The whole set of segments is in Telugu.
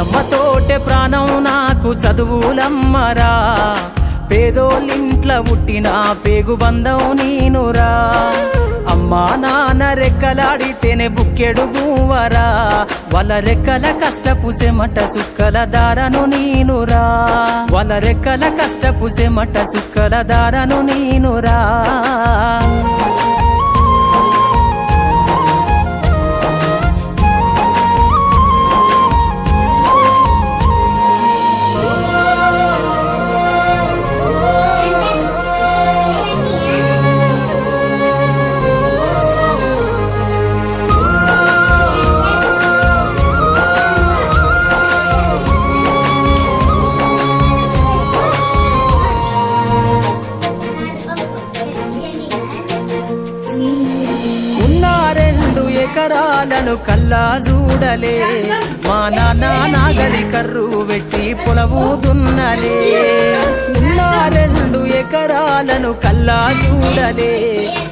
పాటమ్మతోటే ప్రాణం నాకు చదువులమ్మరా, పేదోళ్ళింట్ల పుట్టిన పేగు బంధం నేనురా. అమ్మా నాన్న రెక్కలాడితేనే బుక్కెడు గువ్వరా, వాళ్ళ రెక్కల కష్టపు సెమట సుక్కల దారను నేనురా, వాళ్ళ రెక్కల కష్టపు సెమట సుక్కల దారను నేనురా. ఎకరాలను కల్లా చూడలే, మా నాన్న నాగలి కర్రు వెట్టి పొలవు దున్నలే. ఉన్న 2 ఎకరాలను కల్లా చూడలే,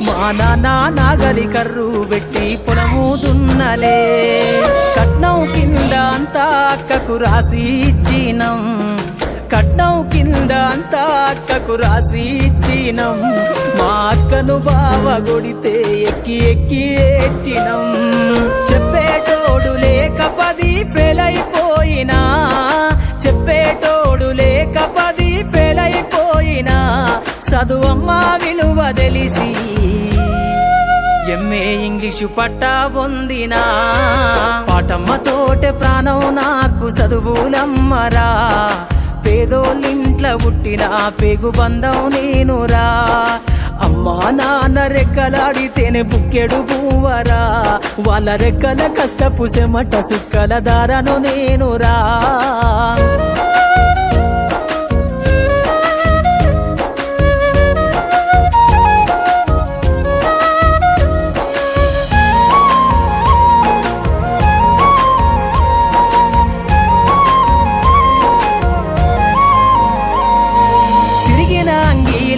మా నాన్న నాగలి కర్రు వెట్టి పొలము దున్నలే. కట్నం కింద అంతా అక్కకు రాసి ఇచ్చినం, కట్నం కింద అంతా అక్కకు రాసి ఇచ్చినం. మా అక్కను బావ కొడితే ఎక్కి ఎక్కి ఏడ్చినం. చెప్పేటోడు లేక 10 ఫెయిల్ అయిపోయినా, చెప్పేటోడు లేక 10 ఫెయిల్ అయిపోయినా, చదువమ్మ విలువ తెలిసి ఎంఏ ఇంగ్లీషు పట్టా పొందినా. పాటమ్మతోటే ప్రాణం నాకు చదువులమ్మరా, పేదోళ్ళింట్ల పుట్టిన పేగు బంధం నేనురా. అమ్మా నాన్న రెక్కలాడితేనే బుక్కెడు పువ్వరా, వాళ్ళ రెక్కల కష్టపు సెమట సుక్కల దారను నేనురా.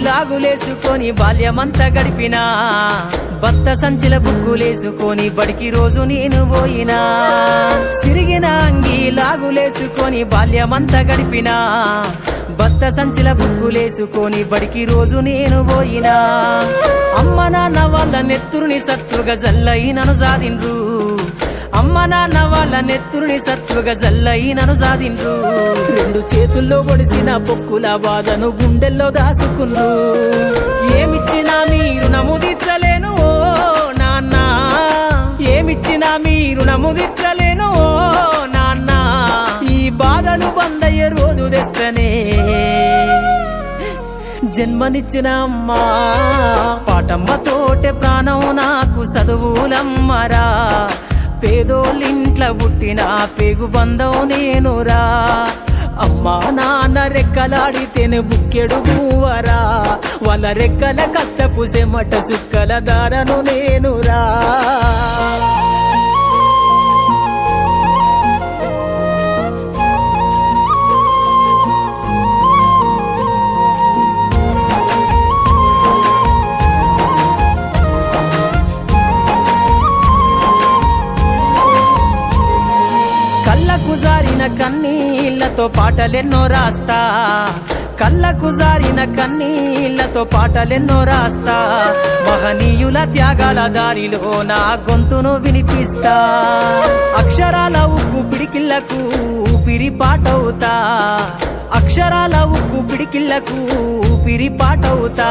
లాగులేసుకొని బాల్యమంతా గడిపినా, బత్త సంచిల బుక్కులేసుకొని బడికి రోజు నేను పోయినా. సిరిగిన అంగి లాగులేసుకొని బాల్యమంతా గడిపినా, బత్త సంచిల బుక్కులేసుకొని బడికి రోజు నేను పోయినా. అమ్మ నాన్న వాళ్ళ నెత్తురుని సత్తుగా జల్లయి నన్ను సాధిండ్రు, అమ్మ నాన్న వాళ్ళ నెత్తురుని సత్తుగా జల్లయి నన్ను సాధిండ్రు. 2 చేతుల్లో పొడిసిన పొక్కుల బాధను గుండెల్లో దాసుకుండ్రు. ఏమిచ్చినా మీరు నముదిచ్చలేను ఓ నాన్న, ఏమిచ్చినా మీరు నముదిచ్చలేను ఓ నాన్న. ఈ బాధలు బందయ్యే రోజు తెస్తనే జన్మనిచ్చిన అమ్మా. పాటమ్మతోటే ప్రాణం నాకు చదువులమ్మరా, పేదోళ్ళింట్ల పుట్టిన పేగు బంధం నేనురా. అమ్మా నాన్న రెక్కలాడితేనే బుక్కెడు గువ్వరా, వాళ్ళ రెక్కల కష్టపు సెమట సుక్కల దారను నేనురా. కళ్ళకు జారిన కన్నీళ్లతో పాటలెన్నో రాస్తా, కళ్ళకు జారిన కన్నీళ్లతో పాటలెన్నో రాస్తా. మహనీయుల త్యాగాల దారిలో నా గొంతును వినిపిస్తా. అక్షరాల ఉక్కు పిడికిళ్లకు ఊపిరి పాటవుతా, అక్షరాల ఉక్కు పిడికిళ్లకు ఊపిరి పాటవుతా.